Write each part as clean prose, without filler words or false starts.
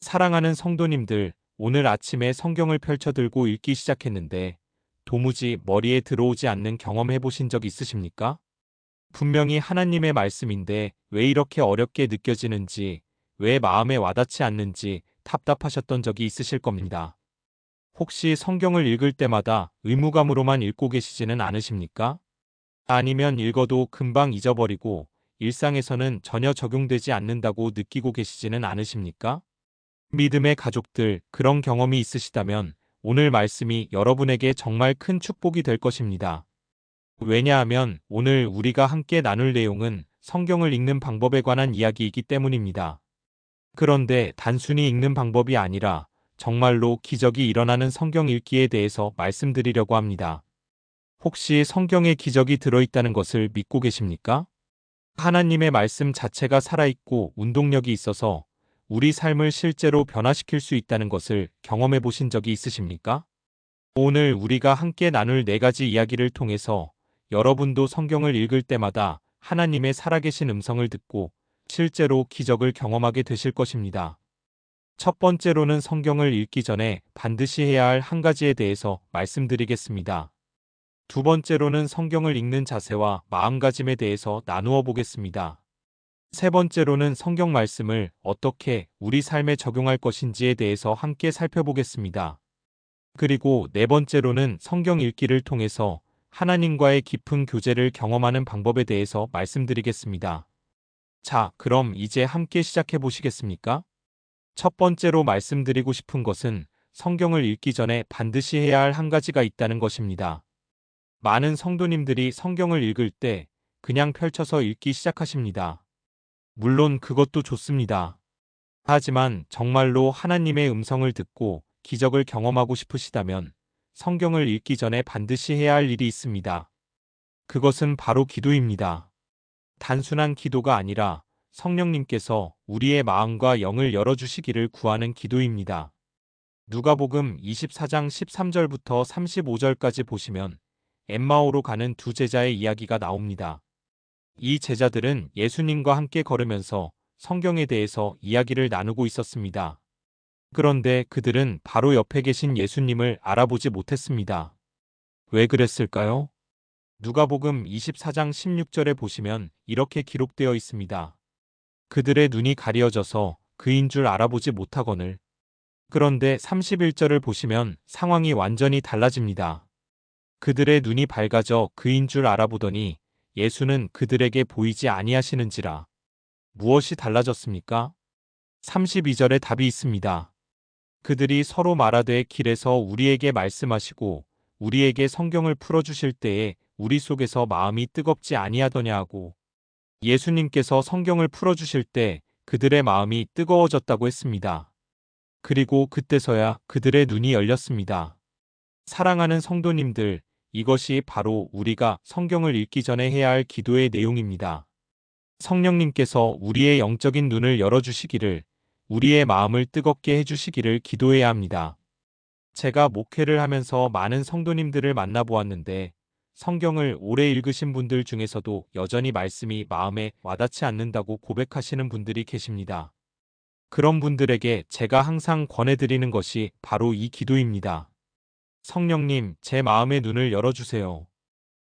사랑하는 성도님들, 오늘 아침에 성경을 펼쳐들고 읽기 시작했는데 도무지 머리에 들어오지 않는 경험 해보신 적 있으십니까? 분명히 하나님의 말씀인데 왜 이렇게 어렵게 느껴지는지, 왜 마음에 와닿지 않는지 답답하셨던 적이 있으실 겁니다. 혹시 성경을 읽을 때마다 의무감으로만 읽고 계시지는 않으십니까? 아니면 읽어도 금방 잊어버리고 일상에서는 전혀 적용되지 않는다고 느끼고 계시지는 않으십니까? 믿음의 가족들, 그런 경험이 있으시다면 오늘 말씀이 여러분에게 정말 큰 축복이 될 것입니다. 왜냐하면 오늘 우리가 함께 나눌 내용은 성경을 읽는 방법에 관한 이야기이기 때문입니다. 그런데 단순히 읽는 방법이 아니라 정말로 기적이 일어나는 성경 읽기에 대해서 말씀드리려고 합니다. 혹시 성경에 기적이 들어있다는 것을 믿고 계십니까? 하나님의 말씀 자체가 살아있고 운동력이 있어서 우리 삶을 실제로 변화시킬 수 있다는 것을 경험해 보신 적이 있으십니까? 오늘 우리가 함께 나눌 네 가지 이야기를 통해서 여러분도 성경을 읽을 때마다 하나님의 살아계신 음성을 듣고 실제로 기적을 경험하게 되실 것입니다. 첫 번째로는 성경을 읽기 전에 반드시 해야 할 한 가지에 대해서 말씀드리겠습니다. 두 번째로는 성경을 읽는 자세와 마음가짐에 대해서 나누어 보겠습니다. 세 번째로는 성경 말씀을 어떻게 우리 삶에 적용할 것인지에 대해서 함께 살펴보겠습니다. 그리고 네 번째로는 성경 읽기를 통해서 하나님과의 깊은 교제를 경험하는 방법에 대해서 말씀드리겠습니다. 자, 그럼 이제 함께 시작해 보시겠습니까? 첫 번째로 말씀드리고 싶은 것은 성경을 읽기 전에 반드시 해야 할 한 가지가 있다는 것입니다. 많은 성도님들이 성경을 읽을 때 그냥 펼쳐서 읽기 시작하십니다. 물론 그것도 좋습니다. 하지만 정말로 하나님의 음성을 듣고 기적을 경험하고 싶으시다면 성경을 읽기 전에 반드시 해야 할 일이 있습니다. 그것은 바로 기도입니다. 단순한 기도가 아니라 성령님께서 우리의 마음과 영을 열어주시기를 구하는 기도입니다. 누가복음 24장 13절부터 35절까지 보시면 엠마오로 가는 두 제자의 이야기가 나옵니다. 이 제자들은 예수님과 함께 걸으면서 성경에 대해서 이야기를 나누고 있었습니다. 그런데 그들은 바로 옆에 계신 예수님을 알아보지 못했습니다. 왜 그랬을까요? 누가복음 24장 16절에 보시면 이렇게 기록되어 있습니다. 그들의 눈이 가려져서 그인 줄 알아보지 못하거늘. 그런데 31절을 보시면 상황이 완전히 달라집니다. 그들의 눈이 밝아져 그인 줄 알아보더니 예수는 그들에게 보이지 아니하시는지라. 무엇이 달라졌습니까? 32절에 답이 있습니다. 그들이 서로 말하되 길에서 우리에게 말씀하시고 우리에게 성경을 풀어주실 때에 우리 속에서 마음이 뜨겁지 아니하더냐 하고 예수님께서 성경을 풀어주실 때 그들의 마음이 뜨거워졌다고 했습니다. 그리고 그때서야 그들의 눈이 열렸습니다. 사랑하는 성도님들, 이것이 바로 우리가 성경을 읽기 전에 해야 할 기도의 내용입니다. 성령님께서 우리의 영적인 눈을 열어주시기를, 우리의 마음을 뜨겁게 해주시기를 기도해야 합니다. 제가 목회를 하면서 많은 성도님들을 만나보았는데 성경을 오래 읽으신 분들 중에서도 여전히 말씀이 마음에 와닿지 않는다고 고백하시는 분들이 계십니다. 그런 분들에게 제가 항상 권해드리는 것이 바로 이 기도입니다. 성령님, 제 마음의 눈을 열어주세요.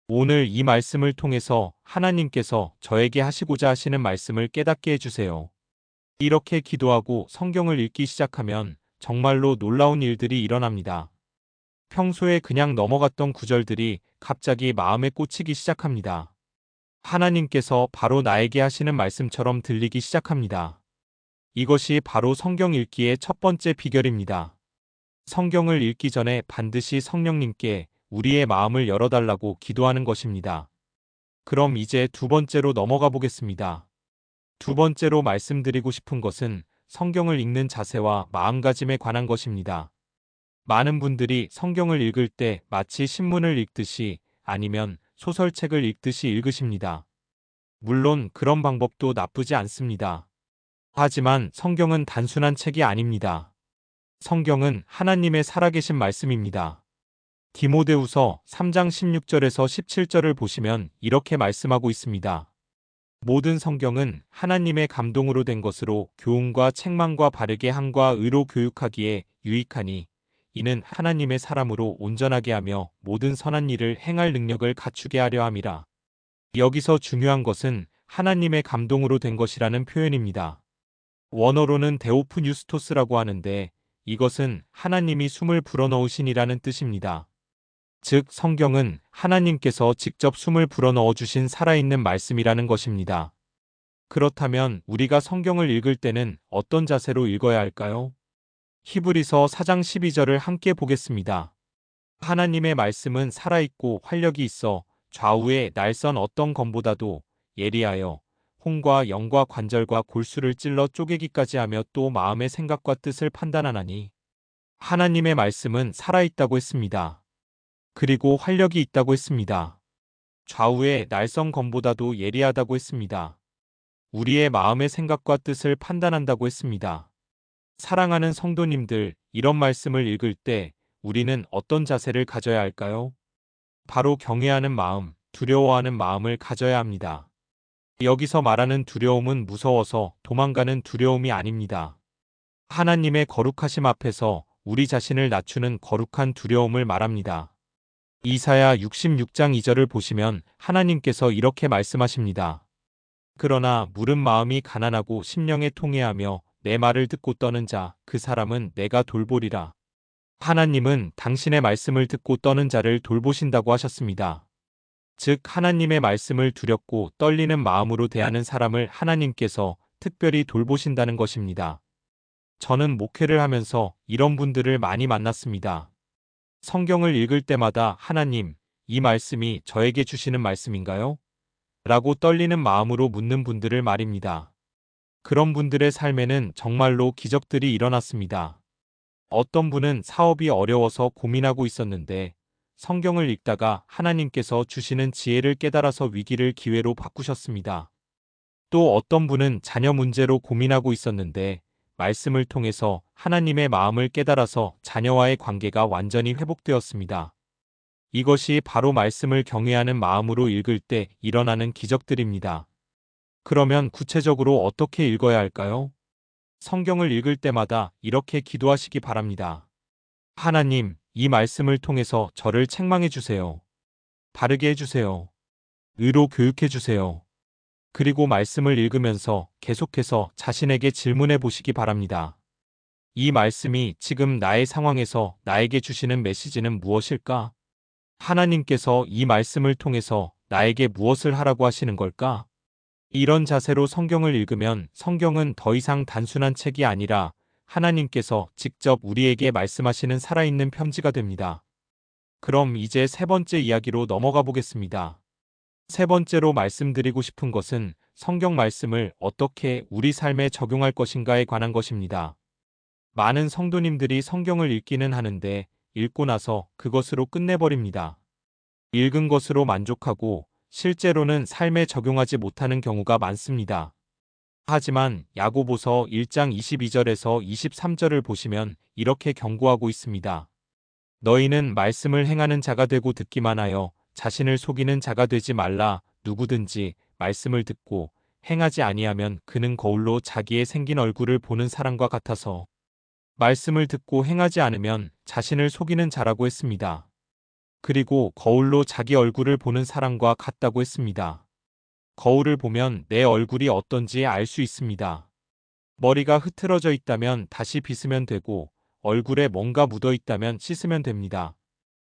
오늘 이 말씀을 통해서 하나님께서 저에게 하시고자 하시는 말씀을 깨닫게 해주세요. 이렇게 기도하고 성경을 읽기 시작하면 정말로 놀라운 일들이 일어납니다. 평소에 그냥 넘어갔던 구절들이 갑자기 마음에 꽂히기 시작합니다. 하나님께서 바로 나에게 하시는 말씀처럼 들리기 시작합니다. 이것이 바로 성경 읽기의 첫 번째 비결입니다. 성경을 읽기 전에 반드시 성령님께 우리의 마음을 열어달라고 기도하는 것입니다. 그럼 이제 두 번째로 넘어가 보겠습니다. 두 번째로 말씀드리고 싶은 것은 성경을 읽는 자세와 마음가짐에 관한 것입니다. 많은 분들이 성경을 읽을 때 마치 신문을 읽듯이 아니면 소설책을 읽듯이 읽으십니다. 물론 그런 방법도 나쁘지 않습니다. 하지만 성경은 단순한 책이 아닙니다. 성경은 하나님의 살아계신 말씀입니다. 디모데후서 3장 16절에서 17절을 보시면 이렇게 말씀하고 있습니다. 모든 성경은 하나님의 감동으로 된 것으로 교훈과 책망과 바르게 함과 의로 교육하기에 유익하니 이는 하나님의 사람으로 온전하게 하며 모든 선한 일을 행할 능력을 갖추게 하려 함이라. 여기서 중요한 것은 하나님의 감동으로 된 것이라는 표현입니다. 원어로는 데오프뉴스토스라고 하는데 이것은 하나님이 숨을 불어넣으신이라는 뜻입니다. 즉 성경은 하나님께서 직접 숨을 불어넣어 주신 살아있는 말씀이라는 것입니다. 그렇다면 우리가 성경을 읽을 때는 어떤 자세로 읽어야 할까요? 히브리서 4장 12절을 함께 보겠습니다. 하나님의 말씀은 살아있고 활력이 있어 좌우의 날선 어떤 검보다도 예리하여 혼과 영과 관절과 골수를 찔러 쪼개기까지 하며 또 마음의 생각과 뜻을 판단하나니 하나님의 말씀은 살아있다고 했습니다. 그리고 활력이 있다고 했습니다. 좌우의 날선 검보다도 예리하다고 했습니다. 우리의 마음의 생각과 뜻을 판단한다고 했습니다. 사랑하는 성도님들, 이런 말씀을 읽을 때 우리는 어떤 자세를 가져야 할까요? 바로 경외하는 마음, 두려워하는 마음을 가져야 합니다. 여기서 말하는 두려움은 무서워서 도망가는 두려움이 아닙니다. 하나님의 거룩하심 앞에서 우리 자신을 낮추는 거룩한 두려움을 말합니다. 이사야 66장 2절을 보시면 하나님께서 이렇게 말씀하십니다. 그러나 물은 마음이 가난하고 심령에 통회하며 내 말을 듣고 떠는 자, 그 사람은 내가 돌보리라. 하나님은 당신의 말씀을 듣고 떠는 자를 돌보신다고 하셨습니다. 즉 하나님의 말씀을 두렵고 떨리는 마음으로 대하는 사람을 하나님께서 특별히 돌보신다는 것입니다. 저는 목회를 하면서 이런 분들을 많이 만났습니다. 성경을 읽을 때마다 하나님, 이 말씀이 저에게 주시는 말씀인가요? 라고 떨리는 마음으로 묻는 분들을 말입니다. 그런 분들의 삶에는 정말로 기적들이 일어났습니다. 어떤 분은 사업이 어려워서 고민하고 있었는데 성경을 읽다가 하나님께서 주시는 지혜를 깨달아서 위기를 기회로 바꾸셨습니다. 또 어떤 분은 자녀 문제로 고민하고 있었는데 말씀을 통해서 하나님의 마음을 깨달아서 자녀와의 관계가 완전히 회복되었습니다. 이것이 바로 말씀을 경외하는 마음으로 읽을 때 일어나는 기적들입니다. 그러면 구체적으로 어떻게 읽어야 할까요? 성경을 읽을 때마다 이렇게 기도하시기 바랍니다. 하나님, 이 말씀을 통해서 저를 책망해 주세요. 바르게 해주세요. 의로 교육해 주세요. 그리고 말씀을 읽으면서 계속해서 자신에게 질문해 보시기 바랍니다. 이 말씀이 지금 나의 상황에서 나에게 주시는 메시지는 무엇일까? 하나님께서 이 말씀을 통해서 나에게 무엇을 하라고 하시는 걸까? 이런 자세로 성경을 읽으면 성경은 더 이상 단순한 책이 아니라 하나님께서 직접 우리에게 말씀하시는 살아있는 편지가 됩니다. 그럼 이제 세 번째 이야기로 넘어가 보겠습니다. 세 번째로 말씀드리고 싶은 것은 성경 말씀을 어떻게 우리 삶에 적용할 것인가에 관한 것입니다. 많은 성도님들이 성경을 읽기는 하는데 읽고 나서 그것으로 끝내버립니다. 읽은 것으로 만족하고 실제로는 삶에 적용하지 못하는 경우가 많습니다. 하지만 야고보서 1장 22절에서 23절을 보시면 이렇게 경고하고 있습니다. 너희는 말씀을 행하는 자가 되고 듣기만 하여 자신을 속이는 자가 되지 말라. 누구든지 말씀을 듣고 행하지 아니하면 그는 거울로 자기의 생긴 얼굴을 보는 사람과 같아서 말씀을 듣고 행하지 않으면 자신을 속이는 자라고 했습니다. 그리고 거울로 자기 얼굴을 보는 사람과 같다고 했습니다. 거울을 보면 내 얼굴이 어떤지 알 수 있습니다. 머리가 흐트러져 있다면 다시 빗으면 되고 얼굴에 뭔가 묻어 있다면 씻으면 됩니다.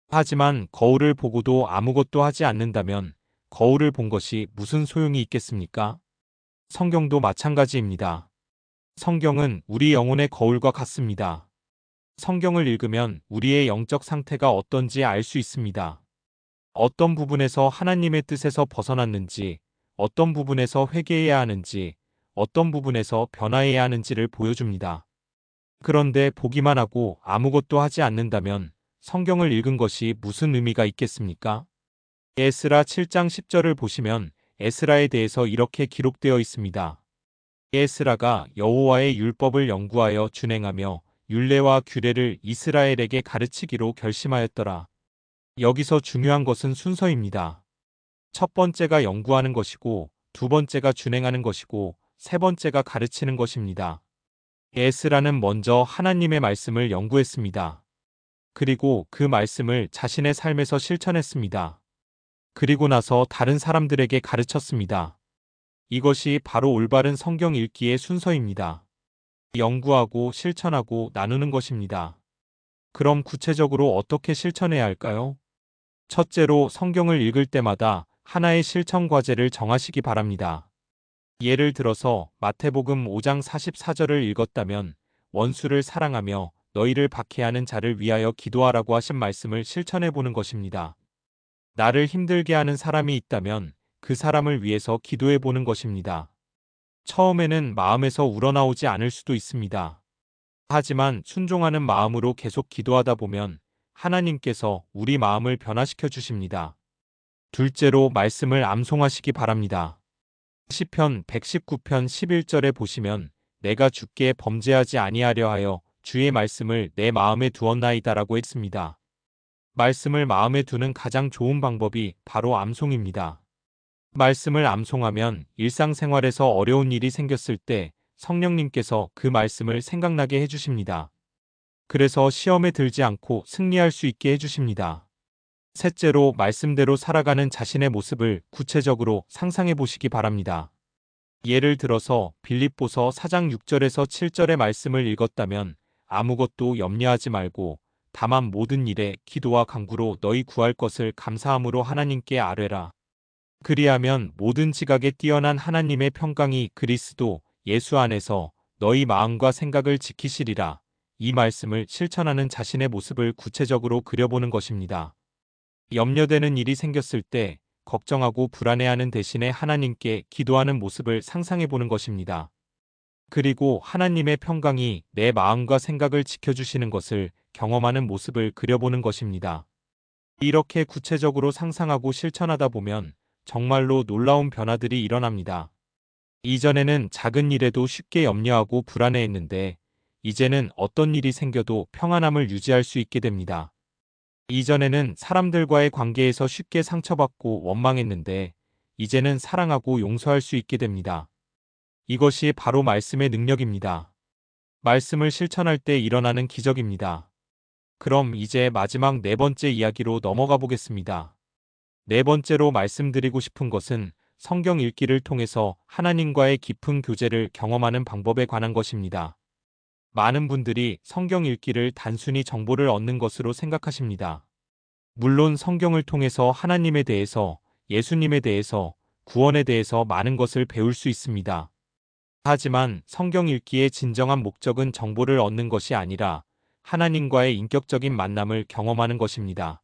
하지만 거울을 보고도 아무것도 하지 않는다면 거울을 본 것이 무슨 소용이 있겠습니까? 성경도 마찬가지입니다. 성경은 우리 영혼의 거울과 같습니다. 성경을 읽으면 우리의 영적 상태가 어떤지 알 수 있습니다. 어떤 부분에서 하나님의 뜻에서 벗어났는지, 어떤 부분에서 회개해야 하는지, 어떤 부분에서 변화해야 하는지를 보여줍니다. 그런데 보기만 하고 아무것도 하지 않는다면 성경을 읽은 것이 무슨 의미가 있겠습니까? 에스라 7장 10절을 보시면 에스라에 대해서 이렇게 기록되어 있습니다. 에스라가 여호와의 율법을 연구하여 준행하며 율례와 규례를 이스라엘에게 가르치기로 결심하였더라. 여기서 중요한 것은 순서입니다. 첫 번째가 연구하는 것이고 두 번째가 준행하는 것이고 세 번째가 가르치는 것입니다. 에스라는 먼저 하나님의 말씀을 연구했습니다. 그리고 그 말씀을 자신의 삶에서 실천했습니다. 그리고 나서 다른 사람들에게 가르쳤습니다. 이것이 바로 올바른 성경 읽기의 순서입니다. 연구하고 실천하고 나누는 것입니다. 그럼 구체적으로 어떻게 실천해야 할까요? 첫째로 성경을 읽을 때마다 하나의 실천 과제를 정하시기 바랍니다. 예를 들어서 마태복음 5장 44절을 읽었다면 원수를 사랑하며 너희를 박해하는 자를 위하여 기도하라고 하신 말씀을 실천해 보는 것입니다. 나를 힘들게 하는 사람이 있다면 그 사람을 위해서 기도해 보는 것입니다. 처음에는 마음에서 우러나오지 않을 수도 있습니다. 하지만 순종하는 마음으로 계속 기도하다 보면 하나님께서 우리 마음을 변화시켜 주십니다. 둘째로 말씀을 암송하시기 바랍니다. 시편 119편 11절에 보시면 내가 주께 범죄하지 아니하려 하여 주의 말씀을 내 마음에 두었나이다라고 했습니다. 말씀을 마음에 두는 가장 좋은 방법이 바로 암송입니다. 말씀을 암송하면 일상생활에서 어려운 일이 생겼을 때 성령님께서 그 말씀을 생각나게 해주십니다. 그래서 시험에 들지 않고 승리할 수 있게 해주십니다. 셋째로 말씀대로 살아가는 자신의 모습을 구체적으로 상상해 보시기 바랍니다. 예를 들어서 빌립보서 4장 6절에서 7절의 말씀을 읽었다면 아무것도 염려하지 말고 다만 모든 일에 기도와 간구로 너희 구할 것을 감사함으로 하나님께 아뢰라. 그리하면 모든 지각에 뛰어난 하나님의 평강이 그리스도 예수 안에서 너희 마음과 생각을 지키시리라. 이 말씀을 실천하는 자신의 모습을 구체적으로 그려보는 것입니다. 염려되는 일이 생겼을 때 걱정하고 불안해하는 대신에 하나님께 기도하는 모습을 상상해 보는 것입니다. 그리고 하나님의 평강이 내 마음과 생각을 지켜주시는 것을 경험하는 모습을 그려보는 것입니다. 이렇게 구체적으로 상상하고 실천하다 보면 정말로 놀라운 변화들이 일어납니다. 이전에는 작은 일에도 쉽게 염려하고 불안해했는데 이제는 어떤 일이 생겨도 평안함을 유지할 수 있게 됩니다. 이전에는 사람들과의 관계에서 쉽게 상처받고 원망했는데 이제는 사랑하고 용서할 수 있게 됩니다. 이것이 바로 말씀의 능력입니다. 말씀을 실천할 때 일어나는 기적입니다. 그럼 이제 마지막 네 번째 이야기로 넘어가 보겠습니다. 네 번째로 말씀드리고 싶은 것은 성경 읽기를 통해서 하나님과의 깊은 교제를 경험하는 방법에 관한 것입니다. 많은 분들이 성경 읽기를 단순히 정보를 얻는 것으로 생각하십니다. 물론 성경을 통해서 하나님에 대해서, 예수님에 대해서, 구원에 대해서 많은 것을 배울 수 있습니다. 하지만 성경 읽기의 진정한 목적은 정보를 얻는 것이 아니라 하나님과의 인격적인 만남을 경험하는 것입니다.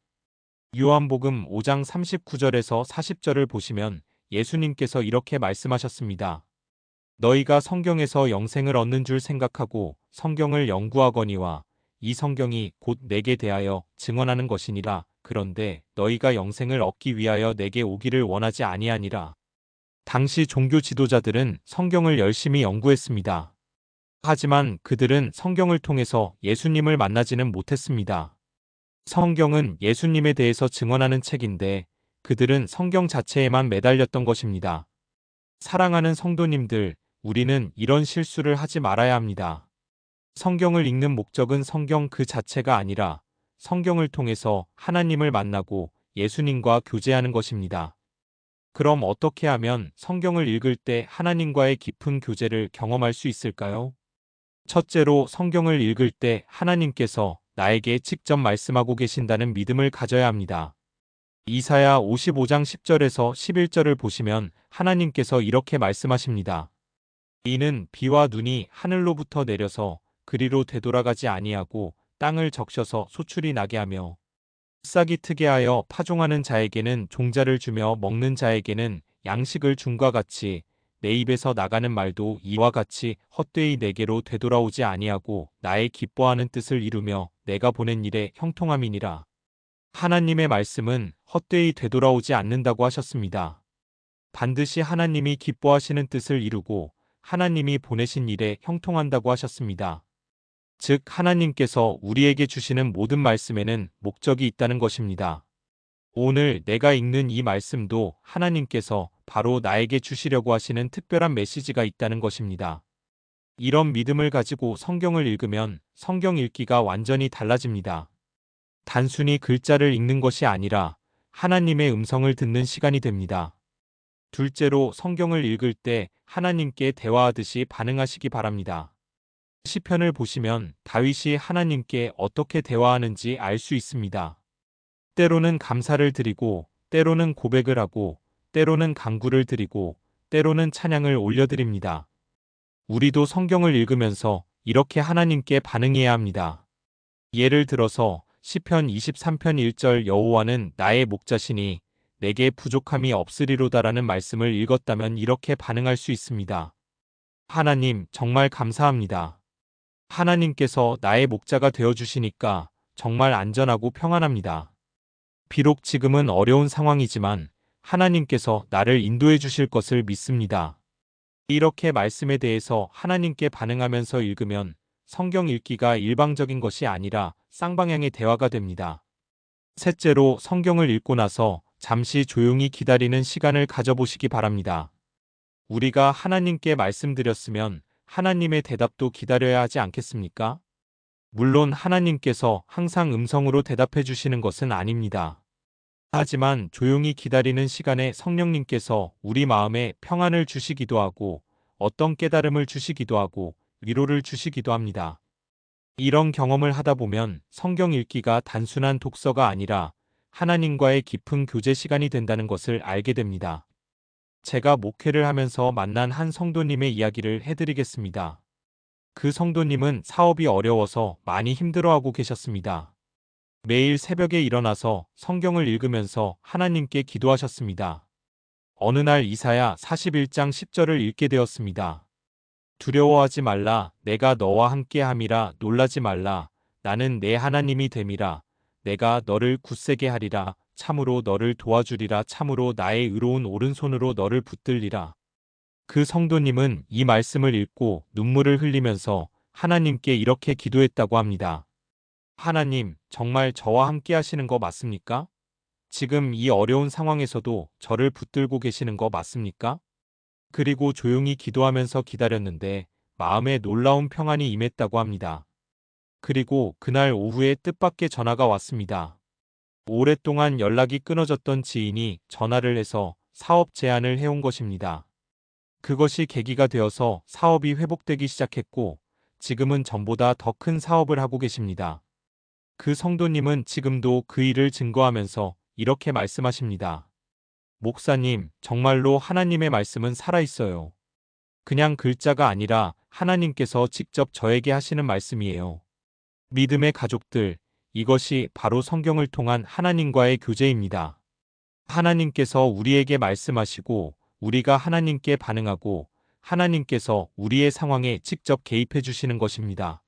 요한복음 5장 39절에서 40절을 보시면 예수님께서 이렇게 말씀하셨습니다. 너희가 성경에서 영생을 얻는 줄 생각하고 성경을 연구하거니와 이 성경이 곧 내게 대하여 증언하는 것이니라. 그런데 너희가 영생을 얻기 위하여 내게 오기를 원하지 아니하니라. 당시 종교 지도자들은 성경을 열심히 연구했습니다. 하지만 그들은 성경을 통해서 예수님을 만나지는 못했습니다. 성경은 예수님에 대해서 증언하는 책인데 그들은 성경 자체에만 매달렸던 것입니다. 사랑하는 성도님들, 우리는 이런 실수를 하지 말아야 합니다. 성경을 읽는 목적은 성경 그 자체가 아니라 성경을 통해서 하나님을 만나고 예수님과 교제하는 것입니다. 그럼 어떻게 하면 성경을 읽을 때 하나님과의 깊은 교제를 경험할 수 있을까요? 첫째로 성경을 읽을 때 하나님께서 나에게 직접 말씀하고 계신다는 믿음을 가져야 합니다. 이사야 55장 10절에서 11절을 보시면 하나님께서 이렇게 말씀하십니다. 이는 비와 눈이 하늘로부터 내려서 그리로 되돌아가지 아니하고 땅을 적셔서 소출이 나게 하며 싹이 트게 하여 파종하는 자에게는 종자를 주며 먹는 자에게는 양식을 줌과 같이 내 입에서 나가는 말도 이와 같이 헛되이 내게로 되돌아오지 아니하고 나의 기뻐하는 뜻을 이루며 내가 보낸 일에 형통함이니라. 하나님의 말씀은 헛되이 되돌아오지 않는다고 하셨습니다. 반드시 하나님이 기뻐하시는 뜻을 이루고 하나님이 보내신 일에 형통한다고 하셨습니다. 즉 하나님께서 우리에게 주시는 모든 말씀에는 목적이 있다는 것입니다. 오늘 내가 읽는 이 말씀도 하나님께서 바로 나에게 주시려고 하시는 특별한 메시지가 있다는 것입니다. 이런 믿음을 가지고 성경을 읽으면 성경 읽기가 완전히 달라집니다. 단순히 글자를 읽는 것이 아니라 하나님의 음성을 듣는 시간이 됩니다. 둘째로 성경을 읽을 때 하나님께 대화하듯이 반응하시기 바랍니다. 시편을 보시면 다윗이 하나님께 어떻게 대화하는지 알 수 있습니다. 때로는 감사를 드리고, 때로는 고백을 하고, 때로는 간구를 드리고, 때로는 찬양을 올려드립니다. 우리도 성경을 읽으면서 이렇게 하나님께 반응해야 합니다. 예를 들어서 시편 23편 1절 여호와는 나의 목자시니 내게 부족함이 없으리로다라는 말씀을 읽었다면 이렇게 반응할 수 있습니다. 하나님, 정말 감사합니다. 하나님께서 나의 목자가 되어주시니까 정말 안전하고 평안합니다. 비록 지금은 어려운 상황이지만 하나님께서 나를 인도해 주실 것을 믿습니다. 이렇게 말씀에 대해서 하나님께 반응하면서 읽으면 성경 읽기가 일방적인 것이 아니라 쌍방향의 대화가 됩니다. 셋째로 성경을 읽고 나서 잠시 조용히 기다리는 시간을 가져보시기 바랍니다. 우리가 하나님께 말씀드렸으면 하나님의 대답도 기다려야 하지 않겠습니까? 물론 하나님께서 항상 음성으로 대답해 주시는 것은 아닙니다. 하지만 조용히 기다리는 시간에 성령님께서 우리 마음에 평안을 주시기도 하고 어떤 깨달음을 주시기도 하고 위로를 주시기도 합니다. 이런 경험을 하다 보면 성경 읽기가 단순한 독서가 아니라 하나님과의 깊은 교제 시간이 된다는 것을 알게 됩니다. 제가 목회를 하면서 만난 한 성도님의 이야기를 해드리겠습니다. 그 성도님은 사업이 어려워서 많이 힘들어하고 계셨습니다. 매일 새벽에 일어나서 성경을 읽으면서 하나님께 기도하셨습니다. 어느 날 이사야 41장 10절을 읽게 되었습니다. 두려워하지 말라, 내가 너와 함께함이라. 놀라지 말라, 나는 내 하나님이 됨이라. 내가 너를 굳세게 하리라. 참으로 너를 도와주리라. 참으로 나의 의로운 오른손으로 너를 붙들리라. 그 성도님은 이 말씀을 읽고 눈물을 흘리면서 하나님께 이렇게 기도했다고 합니다. 하나님, 정말 저와 함께 하시는 거 맞습니까? 지금 이 어려운 상황에서도 저를 붙들고 계시는 거 맞습니까? 그리고 조용히 기도하면서 기다렸는데 마음에 놀라운 평안이 임했다고 합니다. 그리고 그날 오후에 뜻밖의 전화가 왔습니다. 오랫동안 연락이 끊어졌던 지인이 전화를 해서 사업 제안을 해온 것입니다. 그것이 계기가 되어서 사업이 회복되기 시작했고 지금은 전보다 더 큰 사업을 하고 계십니다. 그 성도님은 지금도 그 일을 증거하면서 이렇게 말씀하십니다. 목사님, 정말로 하나님의 말씀은 살아있어요. 그냥 글자가 아니라 하나님께서 직접 저에게 하시는 말씀이에요. 믿음의 가족들, 이것이 바로 성경을 통한 하나님과의 교제입니다. 하나님께서 우리에게 말씀하시고 우리가 하나님께 반응하고 하나님께서 우리의 상황에 직접 개입해 주시는 것입니다.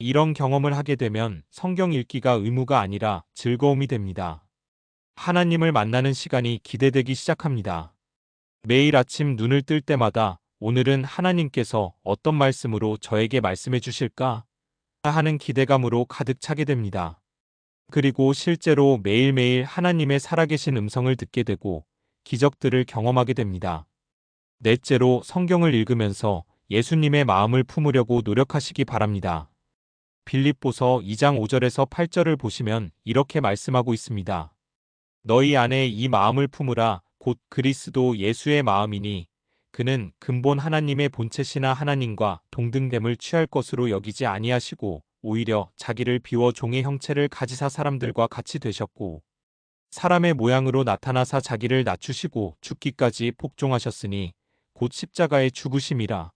이런 경험을 하게 되면 성경 읽기가 의무가 아니라 즐거움이 됩니다. 하나님을 만나는 시간이 기대되기 시작합니다. 매일 아침 눈을 뜰 때마다 오늘은 하나님께서 어떤 말씀으로 저에게 말씀해 주실까 하는 기대감으로 가득 차게 됩니다. 그리고 실제로 매일매일 하나님의 살아계신 음성을 듣게 되고 기적들을 경험하게 됩니다. 넷째로 성경을 읽으면서 예수님의 마음을 품으려고 노력하시기 바랍니다. 빌립보서 2장 5절에서 8절을 보시면 이렇게 말씀하고 있습니다. 너희 안에 이 마음을 품으라. 곧 그리스도 예수의 마음이니 그는 근본 하나님의 본체시나 하나님과 동등됨을 취할 것으로 여기지 아니하시고 오히려 자기를 비워 종의 형체를 가지사 사람들과 같이 되셨고 사람의 모양으로 나타나사 자기를 낮추시고 죽기까지 복종하셨으니 곧 십자가의 죽으심이라.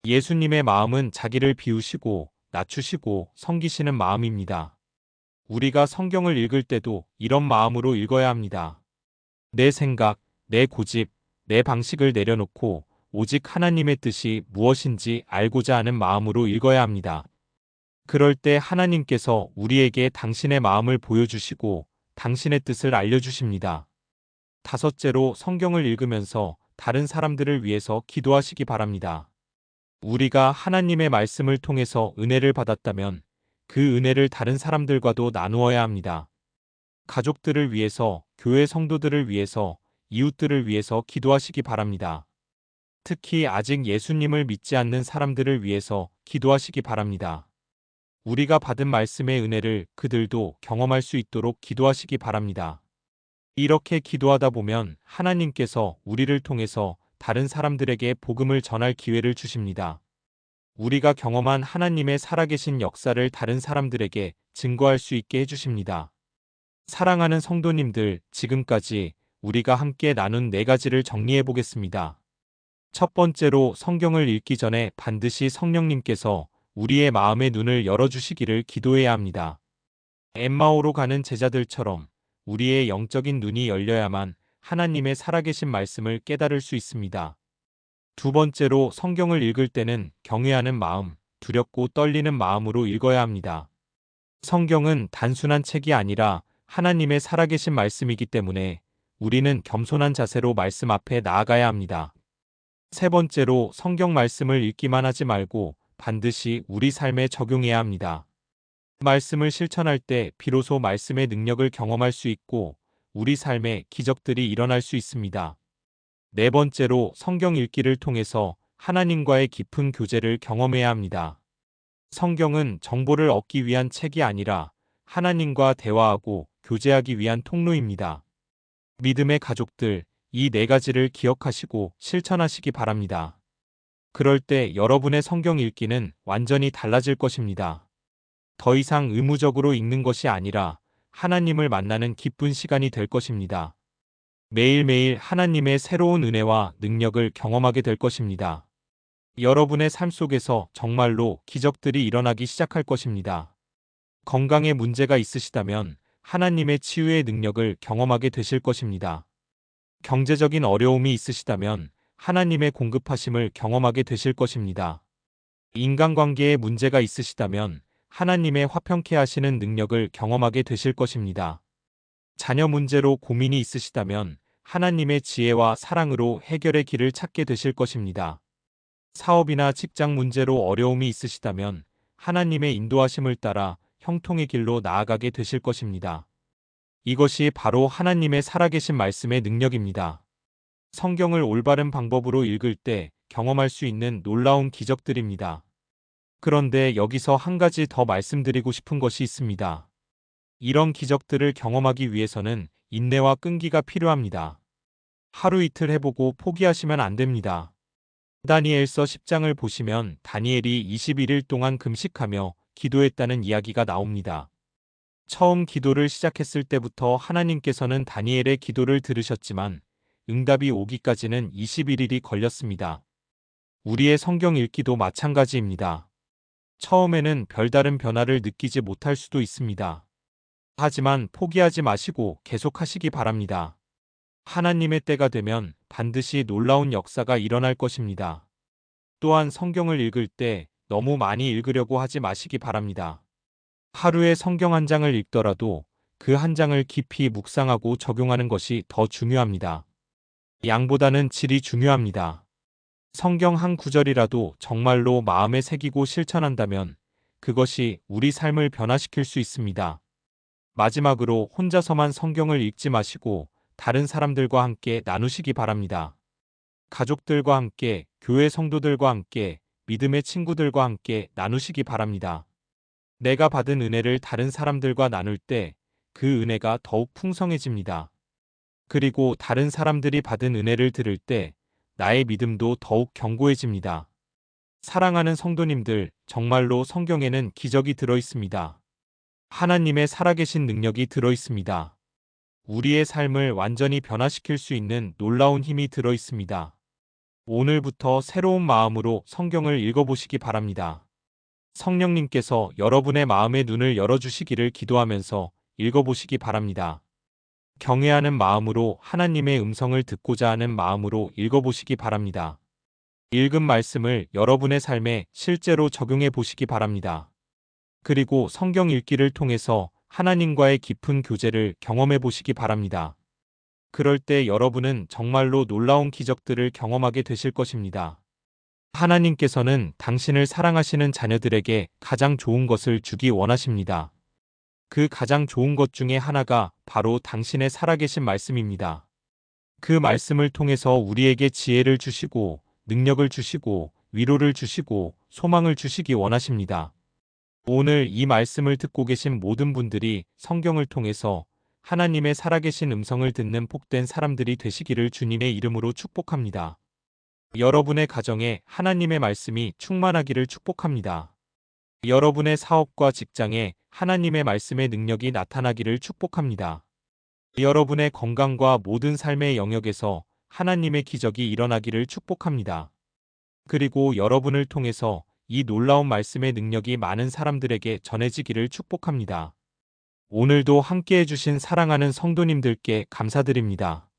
예수님의 마음은 자기를 비우시고 낮추시고 섬기시는 마음입니다. 우리가 성경을 읽을 때도 이런 마음으로 읽어야 합니다. 내 생각, 내 고집, 내 방식을 내려놓고 오직 하나님의 뜻이 무엇인지 알고자 하는 마음으로 읽어야 합니다. 그럴 때 하나님께서 우리에게 당신의 마음을 보여주시고 당신의 뜻을 알려주십니다. 다섯째로 성경을 읽으면서 다른 사람들을 위해서 기도하시기 바랍니다. 우리가 하나님의 말씀을 통해서 은혜를 받았다면 그 은혜를 다른 사람들과도 나누어야 합니다. 가족들을 위해서, 교회 성도들을 위해서, 이웃들을 위해서 기도하시기 바랍니다. 특히 아직 예수님을 믿지 않는 사람들을 위해서 기도하시기 바랍니다. 우리가 받은 말씀의 은혜를 그들도 경험할 수 있도록 기도하시기 바랍니다. 이렇게 기도하다 보면 하나님께서 우리를 통해서 다른 사람들에게 복음을 전할 기회를 주십니다. 우리가 경험한 하나님의 살아계신 역사를 다른 사람들에게 증거할 수 있게 해주십니다. 사랑하는 성도님들, 지금까지 우리가 함께 나눈 4가지를 정리해 보겠습니다. 첫 번째로 성경을 읽기 전에 반드시 성령님께서 우리의 마음의 눈을 열어주시기를 기도해야 합니다. 엠마오로 가는 제자들처럼 우리의 영적인 눈이 열려야만 하나님의 살아계신 말씀을 깨달을 수 있습니다. 두 번째로 성경을 읽을 때는 경외하는 마음, 두렵고 떨리는 마음으로 읽어야 합니다. 성경은 단순한 책이 아니라 하나님의 살아계신 말씀이기 때문에 우리는 겸손한 자세로 말씀 앞에 나아가야 합니다. 세 번째로 성경 말씀을 읽기만 하지 말고 반드시 우리 삶에 적용해야 합니다. 말씀을 실천할 때 비로소 말씀의 능력을 경험할 수 있고 우리 삶에 기적들이 일어날 수 있습니다. 네 번째로 성경 읽기를 통해서 하나님과의 깊은 교제를 경험해야 합니다. 성경은 정보를 얻기 위한 책이 아니라 하나님과 대화하고 교제하기 위한 통로입니다. 믿음의 가족들, 이 4가지를 기억하시고 실천하시기 바랍니다. 그럴 때 여러분의 성경 읽기는 완전히 달라질 것입니다. 더 이상 의무적으로 읽는 것이 아니라 하나님을 만나는 기쁜 시간이 될 것입니다. 매일매일 하나님의 새로운 은혜와 능력을 경험하게 될 것입니다. 여러분의 삶 속에서 정말로 기적들이 일어나기 시작할 것입니다. 건강에 문제가 있으시다면 하나님의 치유의 능력을 경험하게 되실 것입니다. 경제적인 어려움이 있으시다면 하나님의 공급하심을 경험하게 되실 것입니다. 인간관계에 문제가 있으시다면 하나님의 화평케 하시는 능력을 경험하게 되실 것입니다. 자녀 문제로 고민이 있으시다면 하나님의 지혜와 사랑으로 해결의 길을 찾게 되실 것입니다. 사업이나 직장 문제로 어려움이 있으시다면 하나님의 인도하심을 따라 형통의 길로 나아가게 되실 것입니다. 이것이 바로 하나님의 살아계신 말씀의 능력입니다. 성경을 올바른 방법으로 읽을 때 경험할 수 있는 놀라운 기적들입니다. 그런데 여기서 한 가지 더 말씀드리고 싶은 것이 있습니다. 이런 기적들을 경험하기 위해서는 인내와 끈기가 필요합니다. 하루 이틀 해보고 포기하시면 안 됩니다. 다니엘서 10장을 보시면 다니엘이 21일 동안 금식하며 기도했다는 이야기가 나옵니다. 처음 기도를 시작했을 때부터 하나님께서는 다니엘의 기도를 들으셨지만 응답이 오기까지는 21일이 걸렸습니다. 우리의 성경 읽기도 마찬가지입니다. 처음에는 별다른 변화를 느끼지 못할 수도 있습니다. 하지만 포기하지 마시고 계속하시기 바랍니다. 하나님의 때가 되면 반드시 놀라운 역사가 일어날 것입니다. 또한 성경을 읽을 때 너무 많이 읽으려고 하지 마시기 바랍니다. 하루에 성경 한 장을 읽더라도 그 한 장을 깊이 묵상하고 적용하는 것이 더 중요합니다. 양보다는 질이 중요합니다. 성경 한 구절이라도 정말로 마음에 새기고 실천한다면 그것이 우리 삶을 변화시킬 수 있습니다. 마지막으로 혼자서만 성경을 읽지 마시고 다른 사람들과 함께 나누시기 바랍니다. 가족들과 함께, 교회 성도들과 함께, 믿음의 친구들과 함께 나누시기 바랍니다. 내가 받은 은혜를 다른 사람들과 나눌 때 그 은혜가 더욱 풍성해집니다. 그리고 다른 사람들이 받은 은혜를 들을 때 나의 믿음도 더욱 견고해집니다. 사랑하는 성도님들, 정말로 성경에는 기적이 들어 있습니다. 하나님의 살아계신 능력이 들어 있습니다. 우리의 삶을 완전히 변화시킬 수 있는 놀라운 힘이 들어 있습니다. 오늘부터 새로운 마음으로 성경을 읽어보시기 바랍니다. 성령님께서 여러분의 마음의 눈을 열어주시기를 기도하면서 읽어보시기 바랍니다. 경외하는 마음으로 하나님의 음성을 듣고자 하는 마음으로 읽어보시기 바랍니다. 읽은 말씀을 여러분의 삶에 실제로 적용해 보시기 바랍니다. 그리고 성경 읽기를 통해서 하나님과의 깊은 교제를 경험해 보시기 바랍니다. 그럴 때 여러분은 정말로 놀라운 기적들을 경험하게 되실 것입니다. 하나님께서는 당신을 사랑하시는 자녀들에게 가장 좋은 것을 주기 원하십니다. 그 가장 좋은 것 중에 하나가 바로 당신의 살아계신 말씀입니다. 그 말씀을 통해서 우리에게 지혜를 주시고 능력을 주시고 위로를 주시고 소망을 주시기 원하십니다. 오늘 이 말씀을 듣고 계신 모든 분들이 성경을 통해서 하나님의 살아계신 음성을 듣는 복된 사람들이 되시기를 주님의 이름으로 축복합니다. 여러분의 가정에 하나님의 말씀이 충만하기를 축복합니다. 여러분의 사업과 직장에 하나님의 말씀의 능력이 나타나기를 축복합니다. 여러분의 건강과 모든 삶의 영역에서 하나님의 기적이 일어나기를 축복합니다. 그리고 여러분을 통해서 이 놀라운 말씀의 능력이 많은 사람들에게 전해지기를 축복합니다. 오늘도 함께 해주신 사랑하는 성도님들께 감사드립니다.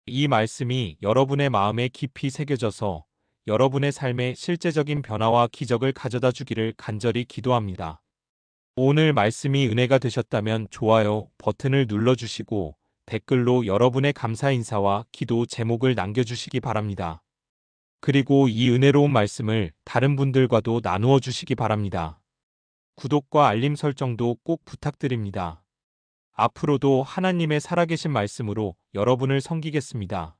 이 말씀이 여러분의 마음에 깊이 새겨져서 여러분의 삶에 실제적인 변화와 기적을 가져다 주기를 간절히 기도합니다. 오늘 말씀이 은혜가 되셨다면 좋아요 버튼을 눌러주시고 댓글로 여러분의 감사 인사와 기도 제목을 남겨주시기 바랍니다. 그리고 이 은혜로운 말씀을 다른 분들과도 나누어 주시기 바랍니다. 구독과 알림 설정도 꼭 부탁드립니다. 앞으로도 하나님의 살아계신 말씀으로 여러분을 섬기겠습니다.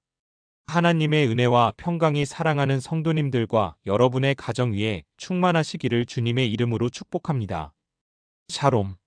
하나님의 은혜와 평강이 사랑하는 성도님들과 여러분의 가정 위에 충만하시기를 주님의 이름으로 축복합니다. 샬롬.